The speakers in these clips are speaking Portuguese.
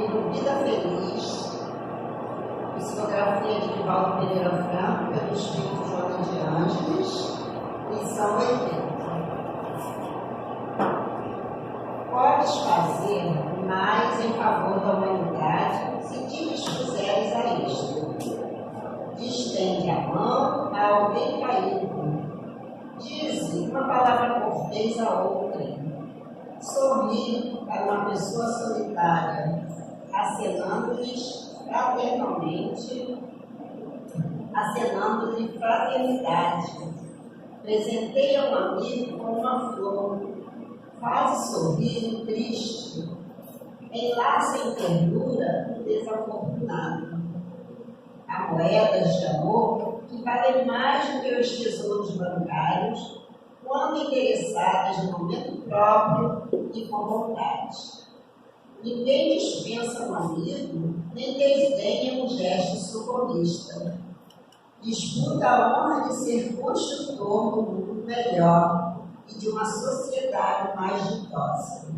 livro Vida Feliz, psicografia de Divaldo Pereira Franco, pelo Espírito Joana de Ângeles, lição 80. Podes fazer mais em favor da humanidade se te dispuseres a isto. Estende a mão a alguém caído. Dize uma palavra cortês a outra. Sorri para uma pessoa solitária, acenando-lhes fraternalmente, acenando-lhe fraternidade. Presenteia um amigo com uma flor. Faz sorrir o triste. Enlaça em ternura o desafortunado. Há moedas de amor que valem mais do que os tesouros bancários, quando interessadas no momento próprio e com vontade. Ninguém dispensa um amigo, nem desdenha um gesto socorrista. Disputa a honra de ser construtor do mundo melhor e de uma sociedade mais ditosa.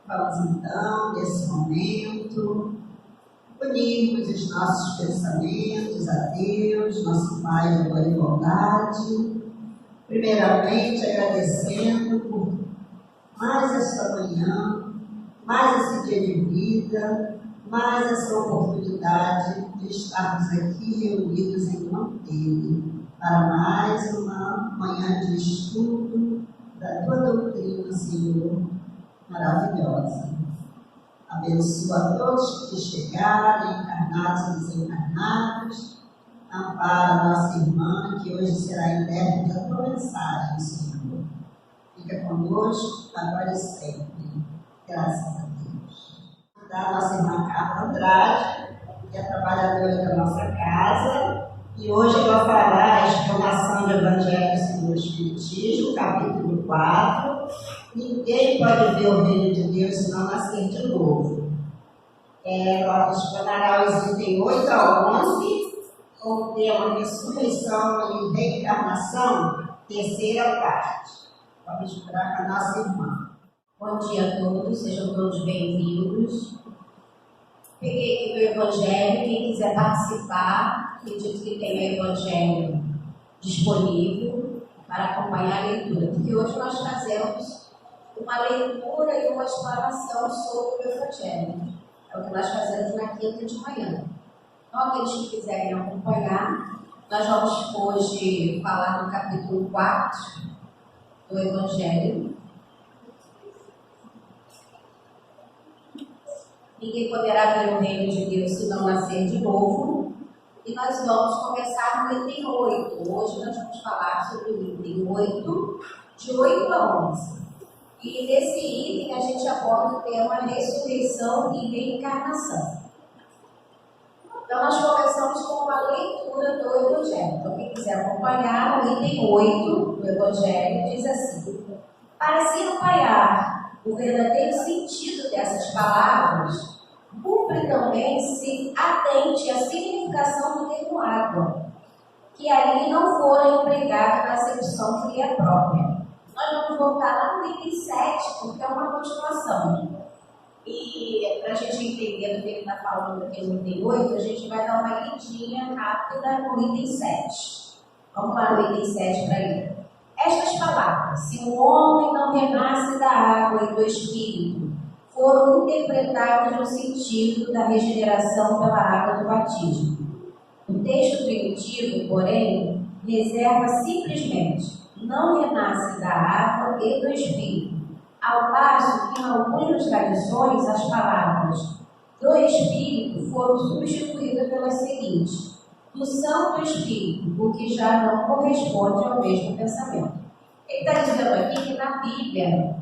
Vamos então, nesse momento, unirmos os nossos pensamentos a Deus, nosso Pai de amor e bondade, primeiramente agradecendo por mais esta manhã, mais esse dia de vida, mais essa oportunidade de estarmos aqui reunidos em nome dele, para mais uma manhã de estudo da tua doutrina, Senhor, maravilhosa. Abençoa a todos que chegaram, encarnados e desencarnados. Ampara a nossa irmã, que hoje será intérprete da tua mensagem, Senhor. Fica conosco, agora e sempre. Graças a Deus. Da nossa irmã Carla Andrade, que é trabalhadora da nossa casa, e hoje ela fará a explanação do Evangelho segundo o Espiritismo, capítulo 4. Ninguém pode ver o reino de Deus se não nascer de novo. Ela explanará os itens 8 a 11, com o tema Ressurreição e Reencarnação, terceira parte. Vamos esperar com a nossa irmã. Bom dia a todos, sejam todos bem-vindos. Peguei aqui o Evangelho, quem quiser participar, acredito que tem o Evangelho disponível para acompanhar a leitura, porque hoje nós fazemos uma leitura e uma explanação sobre o Evangelho. É o que nós fazemos na quinta de manhã. Então, aqueles que quiserem acompanhar, nós vamos hoje falar do capítulo 4 do Evangelho. Ninguém poderá ver o reino de Deus se não nascer de novo. E nós vamos começar no item 8. Hoje nós vamos falar sobre o item 8, de 8 a 11. E nesse item a gente aborda o tema ressurreição e reencarnação. Então nós começamos com a leitura do Evangelho. Então quem quiser acompanhar, o item 8 do Evangelho diz assim: para se apoiar o verdadeiro sentido dessas palavras, cumpre também se atente à significação do termo água, que ali não fora empregada na acepção que lhe é própria. Nós vamos voltar lá no item 7, porque é uma continuação. E para a gente entender do que ele está falando aqui no item 8, a gente vai dar uma lidinha rápida no item 7. Vamos lá no item 7 para ler. Estas palavras, se o homem não renasce da água e do Espírito, foram interpretadas no sentido da regeneração pela água do batismo. O texto primitivo, porém, reserva simplesmente não renasce da água e do Espírito, ao passo que em algumas tradições as palavras do Espírito foram substituídas pelas seguintes: do Santo Espírito, o que já não corresponde ao mesmo pensamento. Ele está dizendo aqui que na Bíblia,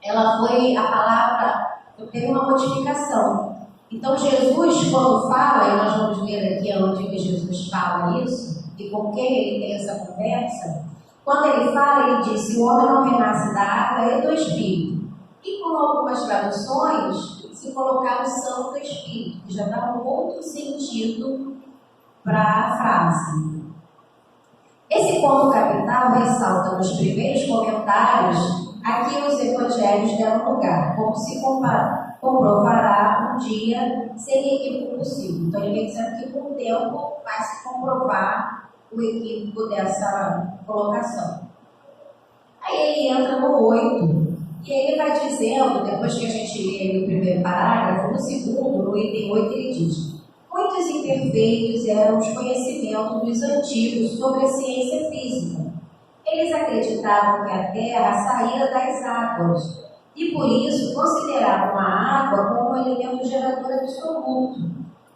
a palavra teve uma modificação. Então Jesus, quando fala, e nós vamos ver aqui onde que Jesus fala isso, e com quem ele tem essa conversa, quando ele fala, ele diz: se o homem não renasce da água e do Espírito. E com algumas traduções, se colocar o Santo Espírito, que já dá um outro sentido para a frase. Esse ponto capital ressalta nos primeiros comentários aquilo evangelhos deram lugar, como se comprovará um dia sem equívoco possível. Então, ele vem dizendo que com o tempo vai se comprovar o equívoco dessa colocação. Aí ele entra no 8, e ele vai dizendo, depois que a gente lê o primeiro parágrafo, no segundo, no item 8, ele diz: muitos imperfeitos eram os conhecimentos dos antigos sobre a ciência física. Eles acreditavam que a terra saía das águas, e por isso consideravam a água como um elemento gerador absoluto.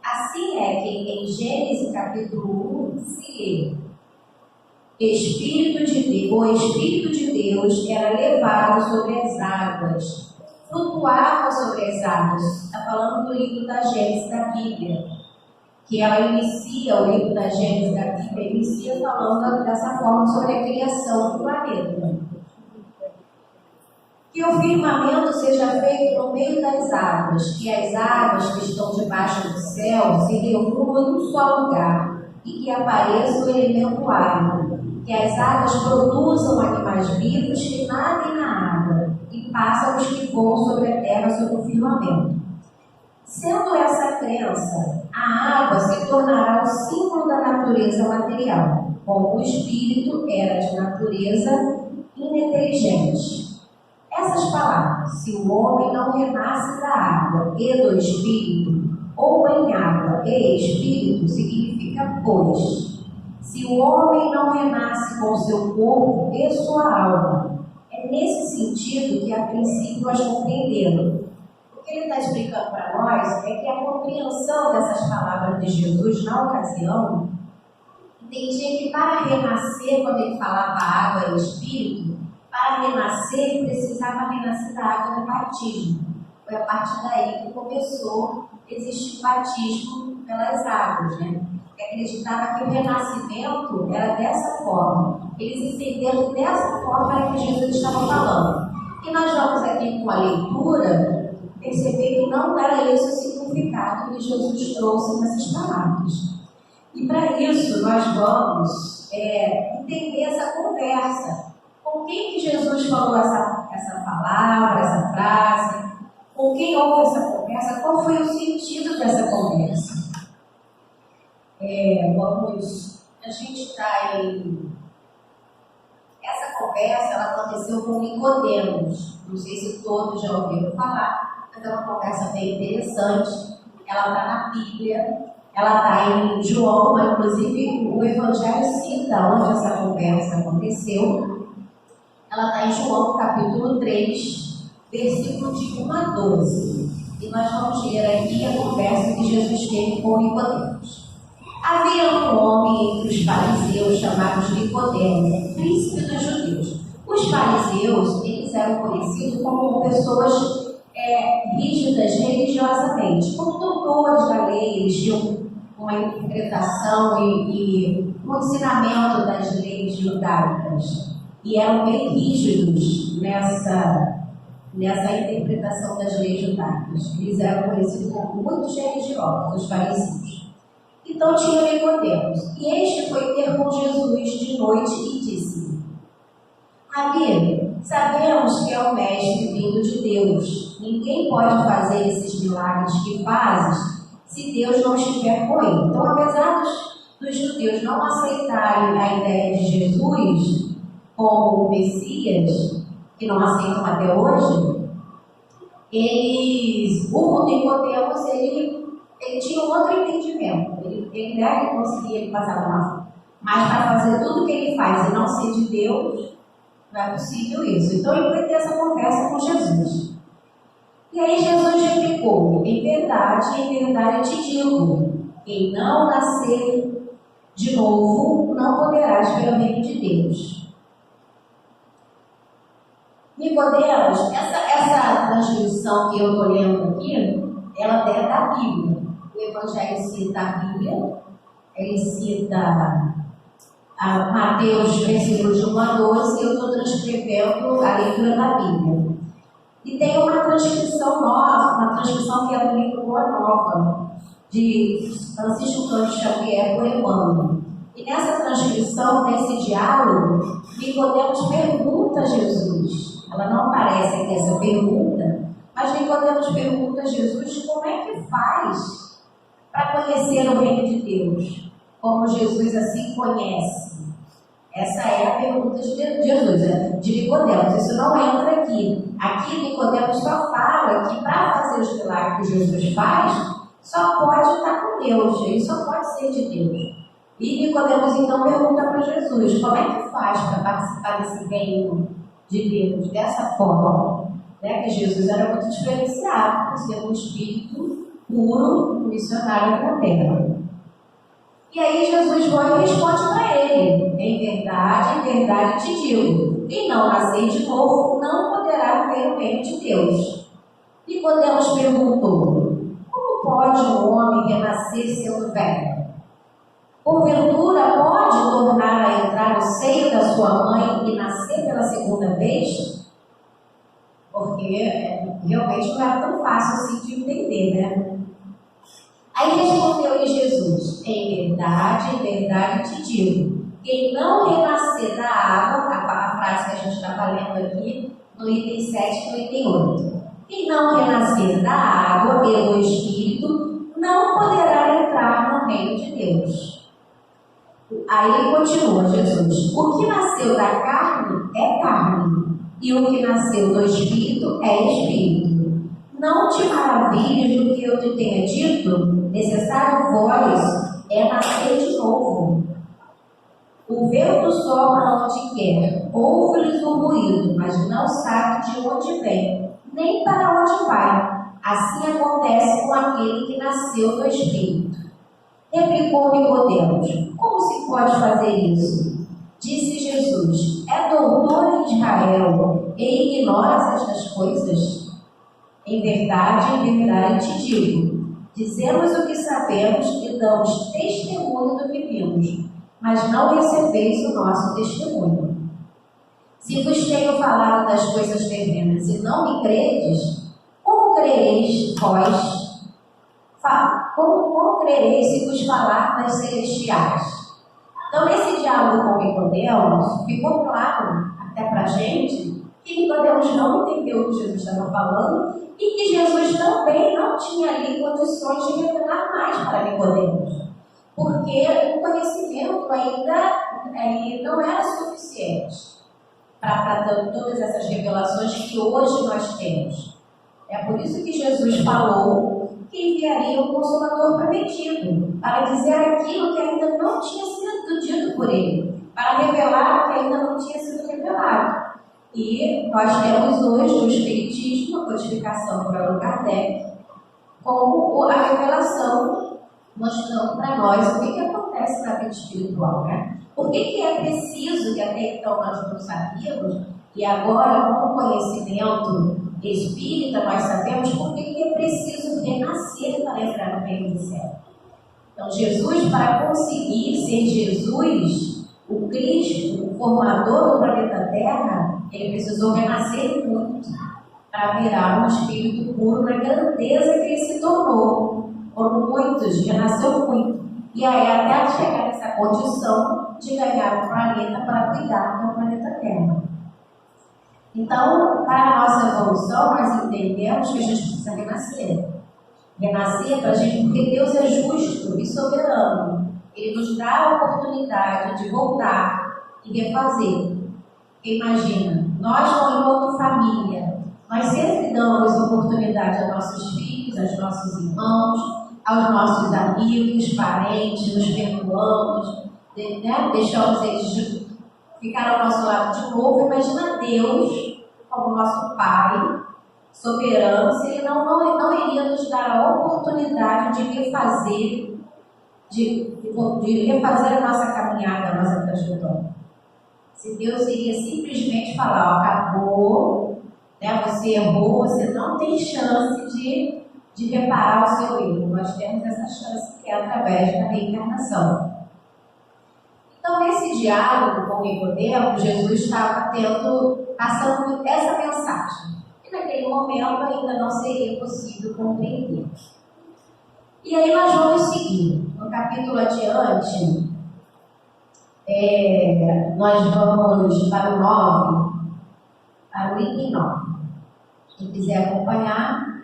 Assim é que em Gênesis capítulo 1 se lê: o Espírito de Deus era levado sobre as águas, flutuava sobre as águas. Está falando do livro da Gênesis da Bíblia, que ela inicia, o livro da Gênesis da Bíblia inicia falando dessa forma sobre a criação do planeta. Que o firmamento seja feito no meio das águas, que as águas que estão debaixo do céu se reúnam em um só lugar, e que apareça o elemento água, que as águas produzam animais vivos que nadem na água, e pássaros que voam sobre a terra sobre o firmamento. Sendo essa crença, a água se tornará o símbolo da natureza material, como o espírito era de natureza ininteligente. Essas palavras, se o homem não renasce da água e do espírito, ou em água e espírito, significa pois. Se o homem não renasce com seu corpo e sua alma, é nesse sentido que a princípio as compreenderam. O que ele está explicando para nós é que a compreensão dessas palavras de Jesus na ocasião entendia que para renascer, quando ele falava água e espírito, para renascer precisava renascer da água do batismo. Foi a partir daí que começou a existir o batismo pelas águas, né? Acreditava que o renascimento era dessa forma. Eles entenderam dessa forma que Jesus estava falando. E nós vamos aqui com a leitura perceber que não era esse o significado que Jesus trouxe nessas palavras. E para isso nós vamos entender essa conversa. Com quem que Jesus falou essa palavra, essa frase? Com quem houve essa conversa? Qual foi o sentido dessa conversa? A gente está em... Essa conversa, ela aconteceu com Nicodemos. Não sei se todos já ouviram falar, mas é uma conversa bem interessante. Ela está na Bíblia, ela está em João, mas inclusive o Evangelho cita onde essa conversa aconteceu. Ela está em João, capítulo 3, versículo de 1 a 12. E nós vamos ler aqui a conversa que Jesus teve com Nicodemos. Havia um homem entre os fariseus chamado Nicodemos, príncipe dos judeus. Os fariseus, eles eram conhecidos como pessoas rígidas religiosamente, como doutores da lei. Eles tinham uma interpretação e um ensinamento das leis judaicas. E eram bem rígidos nessa interpretação das leis judaicas. Eles eram conhecidos como muitos religiosos, os fariseus. Então tinha Nicodemos, e este foi ter com Jesus de noite e disse: Amigo, sabemos que é o mestre vindo de Deus. Ninguém pode fazer esses milagres que fazes se Deus não estiver com ele. Então, apesar dos judeus não aceitarem a ideia de Jesus como o Messias, que não aceitam até hoje, o Nicodemos, ele tinha um outro entendimento. Ele não é que conseguia, ele passava na. Mas para fazer tudo o que ele faz e não ser de Deus, não é possível isso. Então ele foi ter essa conversa com Jesus. E aí Jesus replicou: em verdade eu te digo, quem não nascer de novo não poderá ver o reino de Deus. Nicodemos, essa transcrição que eu estou lendo aqui, ela é da Bíblia. O Evangelho cita a Bíblia, ele cita a Mateus, versículos de 1 a 12, e eu estou transcrevendo a leitura da Bíblia. E tem uma transcrição nova, uma transcrição que é do livro Boa Nova, de Francisco Cândido Xavier por Emmanuel. E nessa transcrição, nesse diálogo, Nicodemos pergunta a Jesus: ela não aparece aqui essa pergunta, mas Nicodemos pergunta a Jesus como é que faz para conhecer o reino de Deus, como Jesus assim conhece. Essa é a pergunta de Jesus, de Nicodemos. Isso não entra aqui. Aqui Nicodemos só fala que para fazer os milagres que Jesus faz, só pode estar com Deus, ele só pode ser de Deus. E Nicodemos então pergunta para Jesus, como é que faz para participar desse reino de Deus, dessa forma? Né? Que Jesus era muito diferenciado por ser um espírito puro, missionário na terra. E aí Jesus vai e responde para ele, em verdade te digo, quem não nascer de novo não poderá ver o reino de Deus. Nicodemos perguntou, como pode um homem renascer sendo velho? Porventura pode tornar a entrar no seio da sua mãe e nascer pela segunda vez? Porque realmente não era tão fácil assim de entender, né? Aí respondeu-lhe Jesus, em verdade te digo, quem não renascer da água, a frase que a gente estava lendo aqui, no item 7 e no item 8, quem não renascer da água e do Espírito, não poderá entrar no reino de Deus. Aí continua Jesus, o que nasceu da carne é carne, e o que nasceu do Espírito é Espírito. Não te maravilhes do que eu te tenha dito, necessário vós é nascer de novo. O vento sopra onde quer, ouve-lhes o ruído, mas não sabe de onde vem, nem para onde vai. Assim acontece com aquele que nasceu do Espírito. Replicou Nicodemos, como se pode fazer isso? Disse Jesus, é doutor em Israel e ignoras estas coisas? Em verdade te digo, dizemos o que sabemos e damos testemunho do que vimos, mas não recebeis o nosso testemunho. Se vos tenho falado das coisas terrenas e não me credes, como crereis vós? Como crereis se vos falar das celestiais? Então, nesse diálogo com Nicodemos, ficou claro até para a gente que Nicodemos não entendeu o que Jesus estava falando e que Jesus também não tinha ali condições de revelar mais para Nicodemos, porque o conhecimento ainda não era suficiente para todas essas revelações que hoje nós temos. É por isso que Jesus falou que enviaria um Consolador prometido, para dizer aquilo que ainda não tinha sido dito por ele, para revelar o que ainda não tinha sido revelado. E nós temos hoje o Espiritismo, a codificação por Allan Kardec, como a revelação, mostrando para nós o que acontece na vida espiritual, né? Por que é preciso, que até então nós não sabíamos, e agora com o conhecimento espírita nós sabemos por que é preciso renascer para entrar no reino do céu. Então Jesus, para conseguir ser Jesus, o Cristo, o formador do planeta Terra, ele precisou renascer muito para virar um espírito puro na grandeza que ele se tornou. Foram muitos, renasceu muito. E aí até chegar nessa condição de ganhar o planeta para cuidar do planeta Terra. Então, para a nossa evolução, nós entendemos que a gente precisa renascer. Renascer para a gente, porque Deus é justo e soberano. Ele nos dá a oportunidade de voltar e refazer. Imagina, nós como família, nós sempre damos oportunidade aos nossos filhos, aos nossos irmãos, aos nossos amigos, parentes, nos perdoamos, né? Deixamos eles ficar ao nosso lado de novo. Imagina Deus como nosso Pai soberano, se Ele não iria nos dar a oportunidade de refazer, de refazer a nossa caminhada, a nossa trajetória. Se Deus iria simplesmente falar, ó, acabou, né, você errou, você não tem chance de reparar o seu erro. Nós temos essa chance que é através da reencarnação. Então, nesse diálogo com Nicodemos, Jesus estava passando essa mensagem. E naquele momento ainda não seria possível compreender. E aí nós vamos seguir. No capítulo adiante, nós vamos para o 9. para o item 9. Quem quiser acompanhar,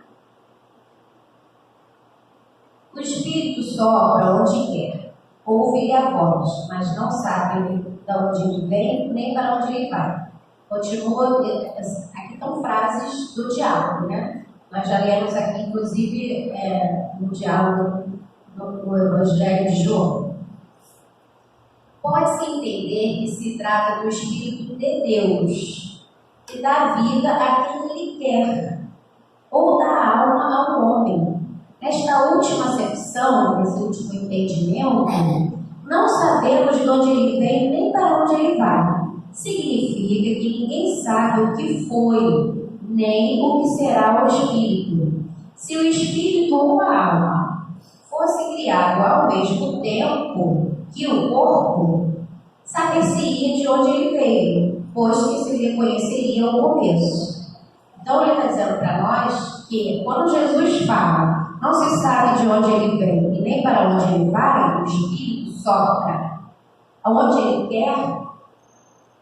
o Espírito sopra onde quer, ouve a voz, mas não sabe de onde ele vem nem para onde ele vai. Continua, aqui estão frases do diálogo, né? Nós já lemos aqui, inclusive, no diálogo no Evangelho de João. Pode-se entender que se trata do Espírito de Deus, que dá vida a quem ele quer, ou dá alma ao homem. Nesta última acepção, nesse último entendimento, não sabemos de onde ele vem nem para onde ele vai. Significa que ninguém sabe o que foi, nem o que será o Espírito. Se o Espírito ou a alma fosse criado ao mesmo tempo que o corpo, saber-se-ia de onde ele veio, pois que se reconheceria ao começo. Então ele está dizendo para nós que quando Jesus fala, não se sabe de onde ele vem e nem para onde ele vai, o Espírito sopra aonde ele quer.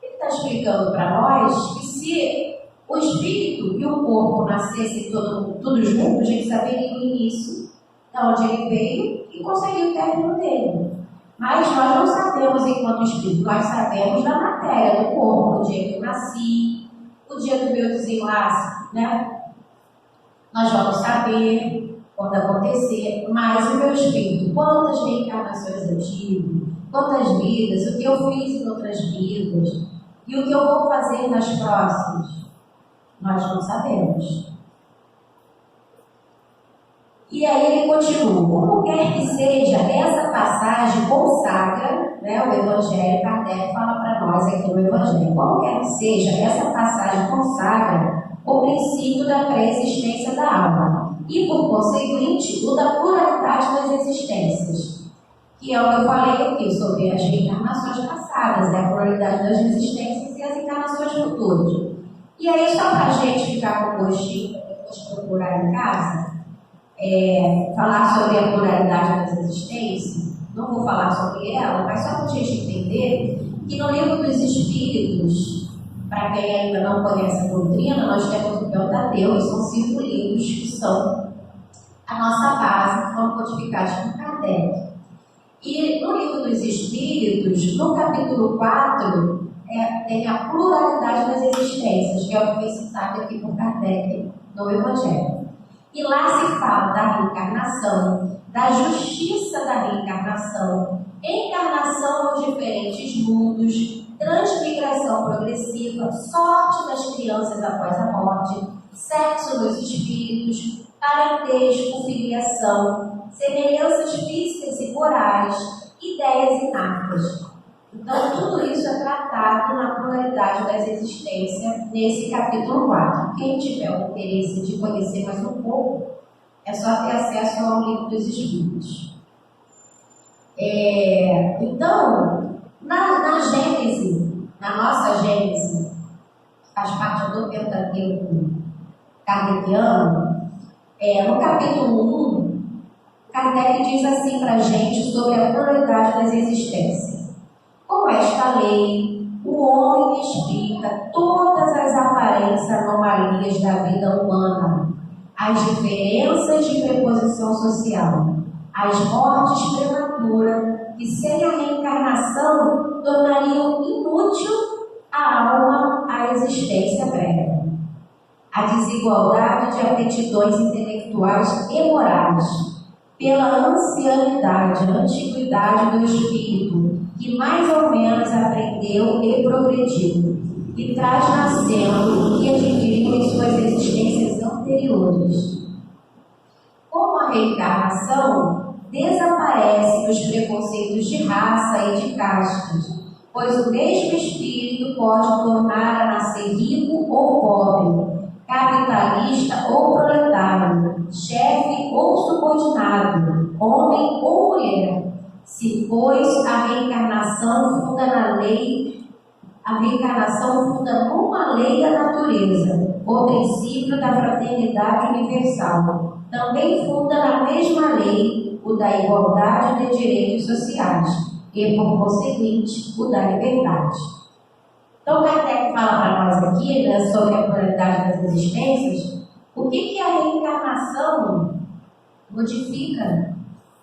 Ele está explicando para nós que se o Espírito e o corpo nascessem todos juntos, a gente saberia o início, de onde ele veio e conseguiria o término dele. Mas nós não sabemos enquanto Espírito, nós sabemos da matéria, do corpo, o dia que eu nasci, o dia do meu desenlace, né? Nós vamos saber quando acontecer, mas o meu Espírito, quantas reencarnações eu tive, quantas vidas, o que eu fiz em outras vidas, e o que eu vou fazer nas próximas, nós não sabemos. E aí ele continua, como quer que seja, essa passagem consagra, né, o Evangelho, Kardec fala para nós aqui no Evangelho, como quer que seja, essa passagem consagra o princípio da pré-existência da alma e, por conseguinte, o da pluralidade das existências, que é o que eu falei aqui sobre as reencarnações passadas, né, a pluralidade das existências e as encarnações futuras. E aí, só para a gente ficar com o gostinho, depois procurar em casa, falar sobre a pluralidade das existências, não vou falar sobre ela, mas só para a gente entender que no Livro dos Espíritos, para quem ainda não conhece a doutrina, nós temos o Pentateuco, e são 5 livros que são a nossa base, que foram codificados por Kardec. E no Livro dos Espíritos, no capítulo 4, tem a pluralidade das existências, que é o que foi citado aqui por Kardec no Evangelho. E lá se fala da reencarnação, da justiça da reencarnação, encarnação nos diferentes mundos, transmigração progressiva, sorte das crianças após a morte, sexo dos espíritos, parentesco, filiação, semelhanças físicas e morais, ideias inatas. Então, tudo isso é tratado na pluralidade das existências nesse capítulo 4. Quem tiver o interesse de conhecer mais um pouco, é só ter acesso ao Livro dos Espíritos. Então, na Gênese, na nossa Gênese, faz parte do Pentateuco kardeciano, no capítulo 1, Kardec diz assim para a gente sobre a pluralidade das existências. Com esta lei, o homem explica todas as aparentes anomalias da vida humana, as diferenças de preposição social, as mortes prematuras, que sem a reencarnação tornariam inútil a alma à existência breve. A desigualdade de aptidões intelectuais e morais, pela ancianidade, antiguidade do espírito, que mais ou menos aprendeu e progrediu, e traz nascendo o que adquiriu em suas existências anteriores. Com a reencarnação, desaparecem os preconceitos de raça e de castas, pois o mesmo espírito pode tornar a nascer rico ou pobre, capitalista ou proletário, chefe ou subordinado, homem ou mulher, se, pois, a reencarnação funda numa lei da natureza, o princípio da fraternidade universal. Também funda na mesma lei o da igualdade de direitos sociais e, por conseguinte, o da liberdade. Então, Kardec fala para nós aqui, né, sobre a pluralidade das existências, o que a reencarnação modifica,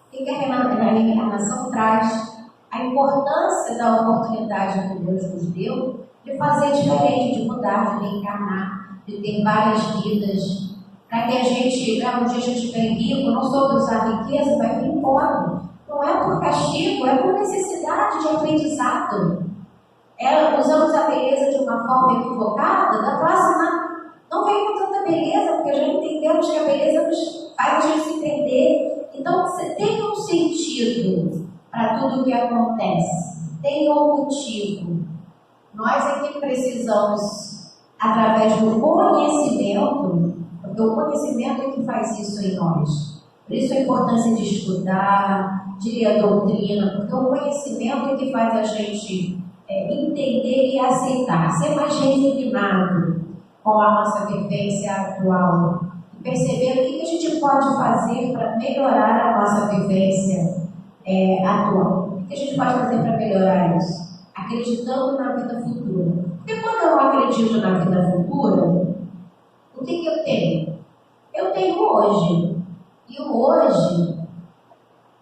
o que a reencarnação traz, a importância da oportunidade que Deus nos deu de fazer diferente, de mudar, de reencarnar, de ter várias vidas, para que a gente, um dia a gente vem rico, não soube usar a riqueza, vai vir embora. Não é por castigo, é por necessidade de aprendizado. Usamos a beleza de uma forma equivocada, da próxima não vem com tanta beleza, porque já entendemos que a beleza nos faz a gente se entender. Então, você tem um sentido para tudo o que acontece, tem um motivo. Nós é que precisamos, através do conhecimento, porque o conhecimento é que faz isso em nós. Por isso a importância de estudar, de ler a doutrina, porque o conhecimento é que faz a gente entender e aceitar, ser mais resignado com a nossa vivência atual, e perceber o que a gente pode fazer para melhorar a nossa vivência atual. O que a gente pode fazer para melhorar isso? Acreditando na vida futura. Porque quando eu acredito na vida futura, o que eu tenho? Eu tenho hoje. E o hoje,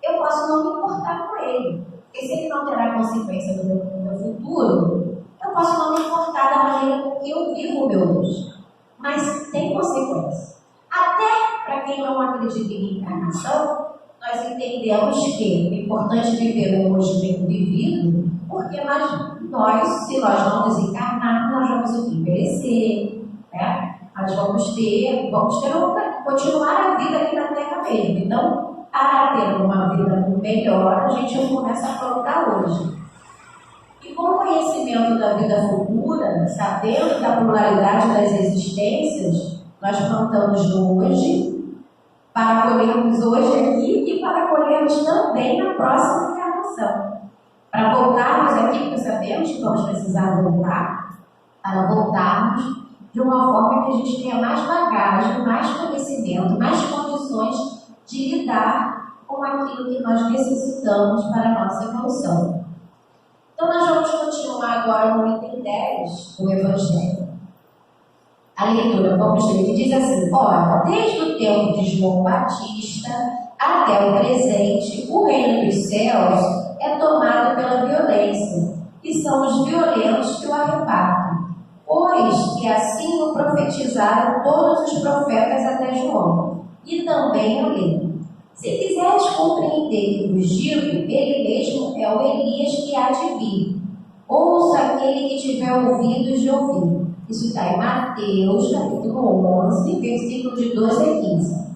eu posso não me importar com ele. Porque se ele não terá consequência no meu futuro, eu posso não me importar da maneira com que eu vivo o meu hoje. Mas tem consequência. Até para quem não acredita em reencarnação, nós entendemos que é importante viver o hoje bem vivido, porque nós, se nós não desencarnarmos, nós vamos envelhecer, né? Nós vamos continuar a vida aqui na Terra mesmo. Então, para ter uma vida melhor, a gente começa a plantar hoje. E com o conhecimento da vida futura, sabendo da pluralidade das existências, nós plantamos hoje, para colhermos hoje aqui e para colhermos também na próxima encarnação. Para voltarmos aqui, porque sabemos que vamos precisar voltar, para voltarmos de uma forma que a gente tenha mais bagagem, mais conhecimento, mais condições de lidar com aquilo que nós necessitamos para a nossa evolução. Então, nós vamos continuar agora no item 10 do Evangelho. A leitura, vamos ler, que diz assim: ora, desde o tempo de João Batista até o presente, o reino dos céus é tomado pela violência, e são os violentos que o arrebatam. Pois que assim o profetizaram todos os profetas até João, e também a lei. Se quiseres compreender o que vos digo, ele mesmo é o Elias que há de vir. Ouça aquele que tiver ouvidos de ouvir. Isso está em Mateus, capítulo 11, versículo de 12 a 15.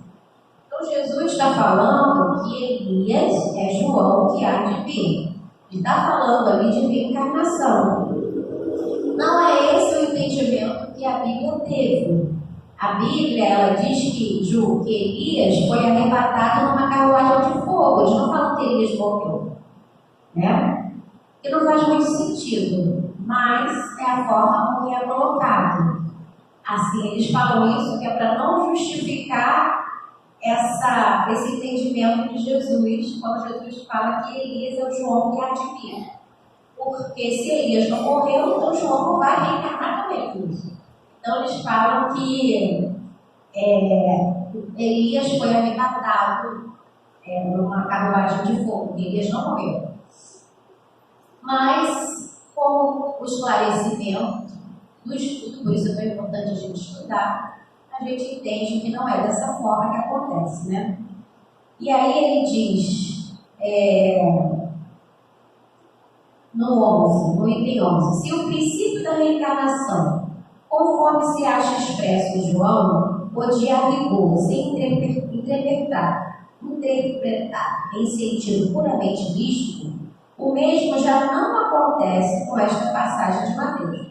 Então, Jesus está falando que Elias é João que há de vir. Ele está falando ali de reencarnação. Não é esse o entendimento que a Bíblia teve. A Bíblia, ela diz que Elias foi arrebatado numa carruagem de fogo. Eles não falam que Elias morreu, né? Que não faz muito sentido, mas é a forma como é colocado. Assim, eles falam isso que é para não justificar esse entendimento de Jesus, quando Jesus fala que Elias é o João que há de vir. Porque se Elias não morreu, então João não vai reencarnar também. Então eles falam que Elias foi arrebatado numa carruagem de fogo. Elias não morreu. Mas, com o esclarecimento do estudo, por isso é tão importante a gente estudar, a gente entende que não é dessa forma que acontece, né? E aí ele diz, no item 11, se o princípio da reencarnação, conforme se acha expresso em João, podia a rigor, sem interpretar em sentido puramente místico, o mesmo já não acontece com esta passagem de Mateus.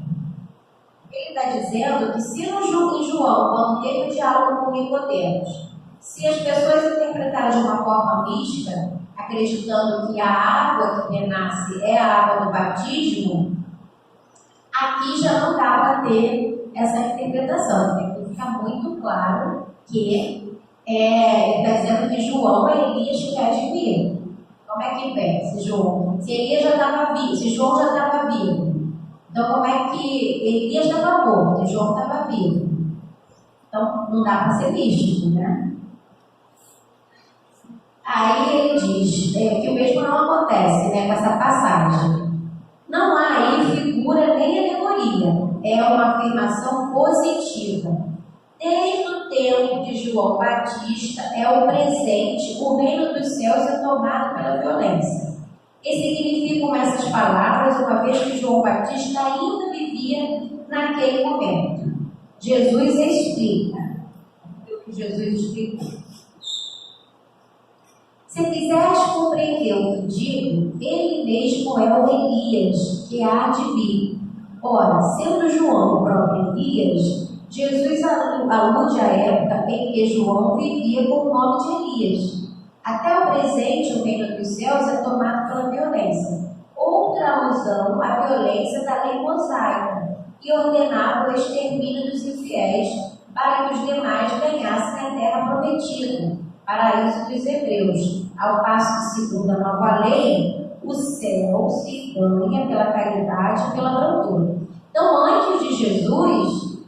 Ele está dizendo que se no em João, quando teve o diálogo com Nicodemos, se as pessoas interpretaram de uma forma mística, acreditando que a água que renasce é a água do batismo, aqui já não dá para ter essa interpretação, porque fica muito claro que ele está dizendo que João é Elias que há de vir. Como é que vem? Se Elias já estava vivo, se João já estava vivo, Então, como é que Elias estava morto e João estava vivo? Então, não dá para ser místico, né? Aí ele diz que o mesmo não acontece, né, com essa passagem. Não há aí figura nem alegoria. É uma afirmação positiva. Desde o tempo de João Batista é o presente, o reino dos céus é tomado pela violência. O que significam essas palavras, uma vez que João Batista ainda vivia naquele momento? Jesus explica o que Jesus explicou. Se quiseres compreender o que digo, ele mesmo é o Elias, que há de vir. Ora, sendo João o próprio Elias, Jesus alude à época em que João vivia com o nome de Elias. Até o presente, o reino dos céus é tomado pela violência. Outra alusão à violência da lei mosaica, que ordenava o extermínio dos infiéis para que os demais ganhassem a terra prometida, paraíso dos hebreus. Ao passo que, segundo a nova lei, o céu se ganha pela caridade e pela brandura. Então, antes de Jesus,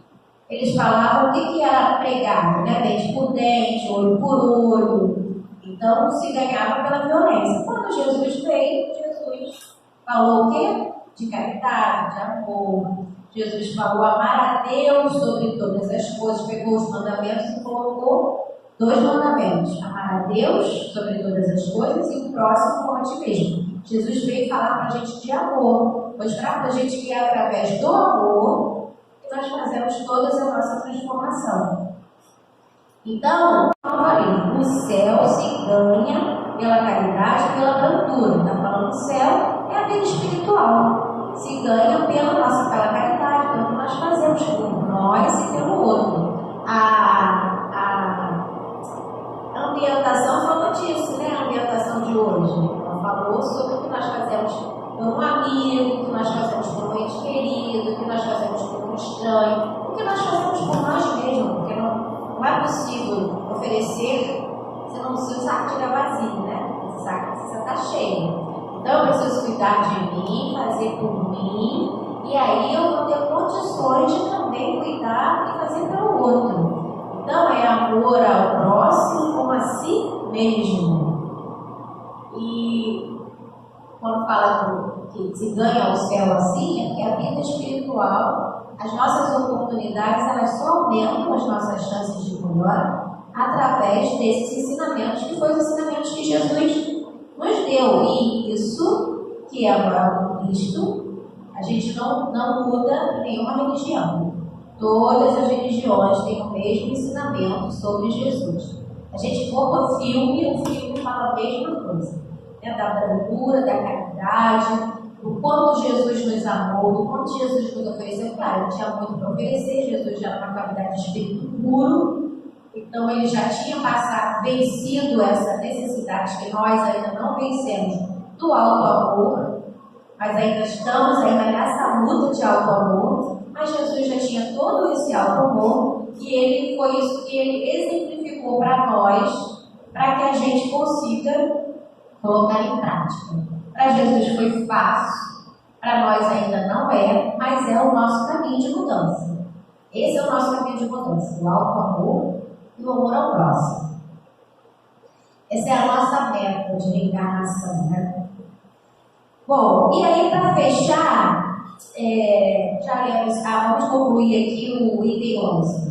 eles falavam o que era pregado, né? Dente por dente, olho por olho. Então, se ganhava pela violência. Quando Jesus veio, Jesus falou o quê? De caridade, de amor. Jesus falou amar a Deus sobre todas as coisas, pegou os mandamentos e colocou 2 mandamentos: amar a Deus sobre todas as coisas e o próximo como a ti mesmo. Jesus veio falar para a gente de amor, mostrar para a gente que é através do amor que nós fazemos toda a nossa transformação. Então, como eu falei, o céu se ganha pela caridade e pela brandura. Está falando do céu, é a vida espiritual. Se ganha pela caridade, pelo que nós fazemos por nós e pelo outro. A ambientação falou disso, né? A ambientação de hoje. Ela falou sobre o que nós fazemos por um amigo, o que nós fazemos por um ente querido, o que nós fazemos por um estranho, o que nós fazemos por nós mesmos, porque não é possível oferecer se o saco estiver vazio, né? Esse saco precisa estar cheio. Então eu preciso cuidar de mim, fazer por mim, e aí eu vou ter condições de também cuidar e fazer pelo outro. Então é amor ao próximo como a si mesmo. E quando fala que se ganha o céu assim, é porque a vida espiritual, as nossas oportunidades, elas só aumentam as nossas chances de glória através desses ensinamentos, que foram os ensinamentos que Jesus nos deu. E isso, que é amor por Cristo, a gente não muda nenhuma religião. Todas as religiões têm o mesmo ensinamento sobre Jesus. A gente compra o filme fala a mesma coisa, né? Da brandura, da caridade, do quanto Jesus nos amou, do quanto Jesus nos ofereceu. Claro, ele tinha muito para oferecer, Jesus já era uma qualidade de espírito puro, então ele já tinha vencido essa necessidade que nós ainda não vencemos do auto-amor, mas ainda estamos nessa luta de auto-amor. Mas Jesus já tinha todo esse auto-amor e foi isso que ele exemplificou para nós, para que a gente consiga colocar em prática. Para Jesus foi fácil, para nós ainda não é, mas é o nosso caminho de mudança. Esse é o nosso caminho de mudança, o auto-amor e o amor ao próximo. Essa é a nossa meta de reencarnação, né? Bom, e aí para fechar, vamos concluir aqui o item 11.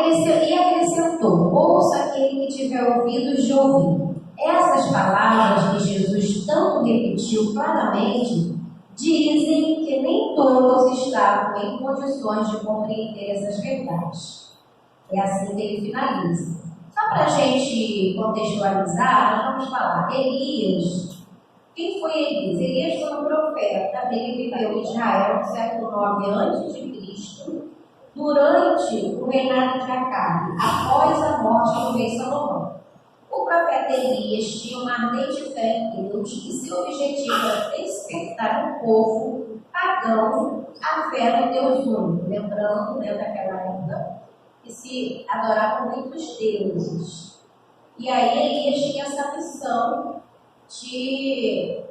E acrescentou: ouça aquele que tiver ouvidos de ouvir. Essas palavras que Jesus tanto repetiu claramente dizem que nem todos estavam em condições de compreender essas verdades. É assim que ele finaliza. Só para a gente contextualizar, nós vamos falar Elias. Quem foi Elias? Elias foi um profeta. Ele viveu em Israel no século IX a.C., durante o reinado de Acabe, após a morte do rei Salomão. O profeta Elias tinha uma ardente fé em Deus e seu objetivo era despertar o povo pagão à fé no Deus único. Lembrando, daquela época, que se adoravam muitos deuses. E aí Elias tinha essa missão de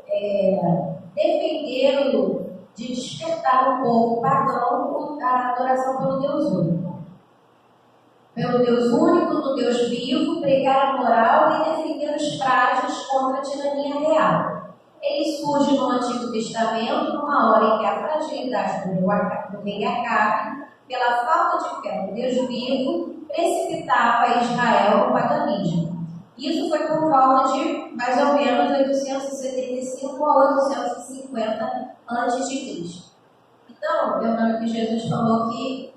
defender de despertar um povo pagão a adoração pelo Deus único. Pelo Deus único, do Deus vivo, pregar a moral e defender os frágeis contra a tirania real. Ele surge no Antigo Testamento numa hora em que a fragilidade do rei Acabe, pela falta de fé no Deus vivo, precipitava Israel no paganismo. Isso foi por volta de mais ou menos 875 a 850 a.C. Então, lembrando que Jesus falou que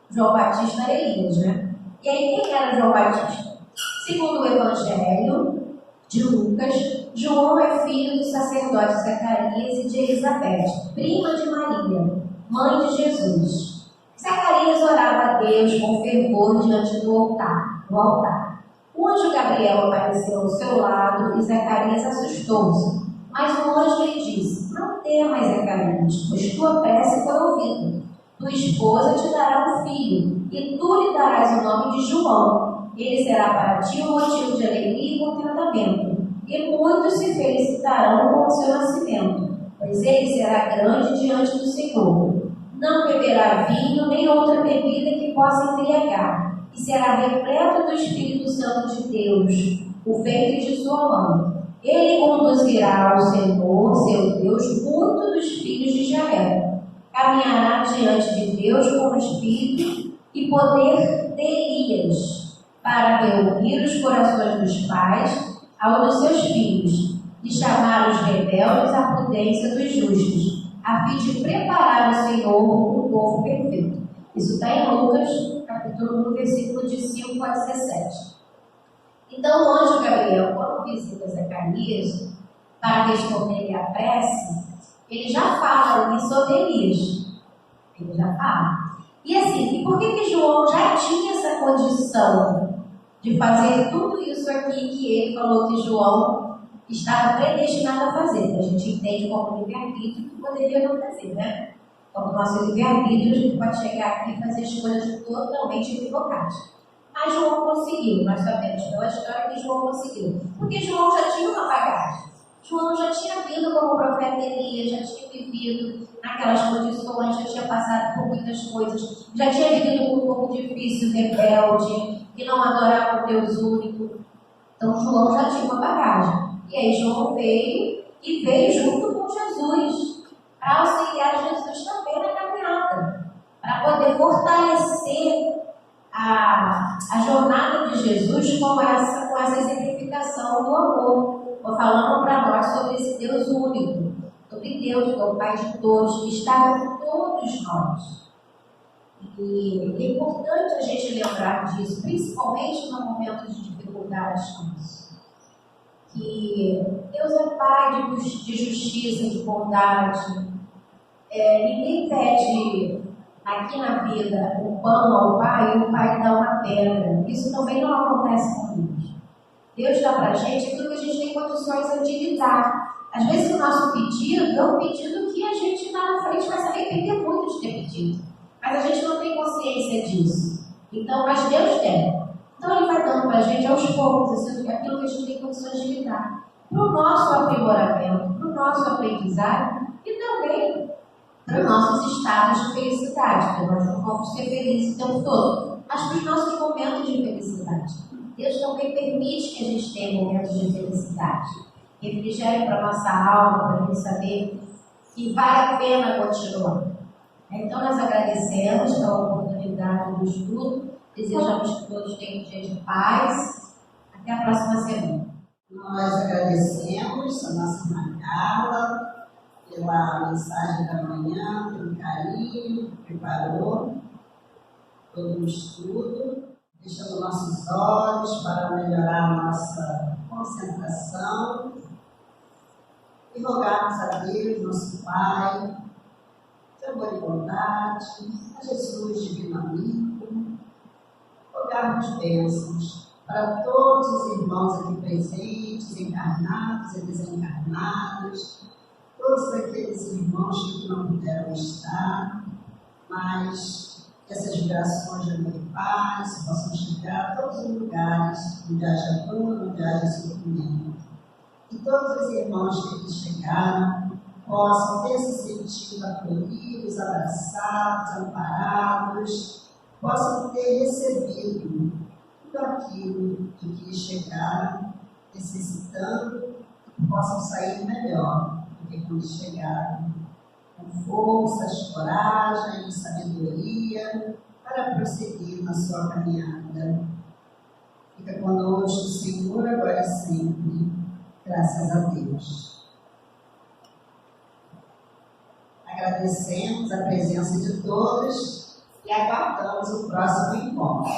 João Batista era Elias, né? E aí, quem era João Batista? Segundo o Evangelho de Lucas, João é filho do sacerdote Zacarias e de Elizabeth, prima de Maria, mãe de Jesus. Zacarias orava a Deus com fervor diante do altar. O anjo Gabriel apareceu ao seu lado e Zacarias assustou-se. Mas o anjo lhe disse: não temas, Zacarias, pois tua prece foi ouvida. Tua esposa te dará um filho, e tu lhe darás o nome de João. Ele será para ti um motivo de alegria e contentamento, e muitos se felicitarão com o seu nascimento, pois ele será grande diante do Senhor. Não beberá vinho nem outra bebida que possa embriagar, e será repleto do Espírito Santo de Deus, o ventre de sua mãe. Ele conduzirá ao Senhor, seu Deus, muito dos filhos de Israel. Caminhará diante de Deus com o espírito e poder de Elias, para reunir os corações dos pais ao dos seus filhos, e chamar os rebeldes à prudência dos justos, a fim de preparar o Senhor um povo perfeito. Isso está em Lucas, capítulo 1, versículo de 5 a 17. Então o anjo Gabriel, quando visita Zacarias para responder à prece, ele já fala ali sobre Elias. Ele já fala. E assim, e por que João já tinha essa condição de fazer tudo isso aqui que ele falou que João estava predestinado a fazer? A gente entende como livre-arbítrio que poderia não fazer, né? Como nosso livre-arbítrio, a gente pode chegar aqui e fazer escolhas totalmente equivocadas. Mas João conseguiu, nós sabemos pela história que João conseguiu. Porque João já tinha uma bagagem. João já tinha vindo como profeta Elias, já tinha vivido naquelas condições, já tinha passado por muitas coisas, já tinha vivido com um pouco difícil, rebelde, que não adorava o Deus único. Então João já tinha uma bagagem. E aí João veio e veio junto com Jesus, para auxiliar Jesus também na caminhada, para poder fortalecer a jornada de Jesus com essa exemplificação do amor. Estou falando para nós sobre esse Deus único, sobre Deus, que é o Pai de todos, que está com todos nós. E é importante a gente lembrar disso, principalmente no momento de dificuldades nossos. Que Deus é Pai de justiça, de bondade. Ninguém pede aqui na vida o pão ao Pai e o Pai dá uma pedra. Isso também não acontece com Deus. Deus dá para a gente aquilo que a gente tem condições de lidar. Às vezes o nosso pedido é um pedido que a gente lá na frente vai se arrepender muito de ter pedido. Mas a gente não tem consciência disso. Mas Deus tem. Então Ele vai dando para a gente aos poucos aquilo que a gente tem condições de lidar. Para o nosso aprimoramento, para o nosso aprendizado e também para os nossos estados de felicidade, porque nós não vamos ser felizes o tempo todo, mas para os nossos momentos de felicidade. Deus também permite que a gente tenha momentos de felicidade, refrigério para a nossa alma, para a gente saber que vale a pena continuar. Então, nós agradecemos pela oportunidade do estudo, desejamos que todos tenham um dia de paz. Até a próxima semana. Nós agradecemos a nossa irmã Carla pela mensagem da manhã, pelo carinho que preparou todo o estudo. Fechando nossos olhos para melhorar a nossa concentração e rogarmos a Deus, nosso Pai, de amor e bondade, a Jesus, divino amigo, rogarmos bênçãos para todos os irmãos aqui presentes, encarnados e desencarnados, todos aqueles irmãos que não puderam estar, mas que essas vibrações de amor e paz possam chegar a todos os lugares onde haja dor, onde haja sofrimento. E todos os irmãos que aqui chegaram, possam ter se sentido acolhidos, abraçados, amparados, possam ter recebido tudo aquilo de que chegaram necessitando, possam sair melhor do que quando chegaram, com forças, coragem, sabedoria, para prosseguir na sua caminhada. Fica conosco, Senhor, agora e sempre. Graças a Deus. Agradecemos a presença de todos e aguardamos o próximo encontro.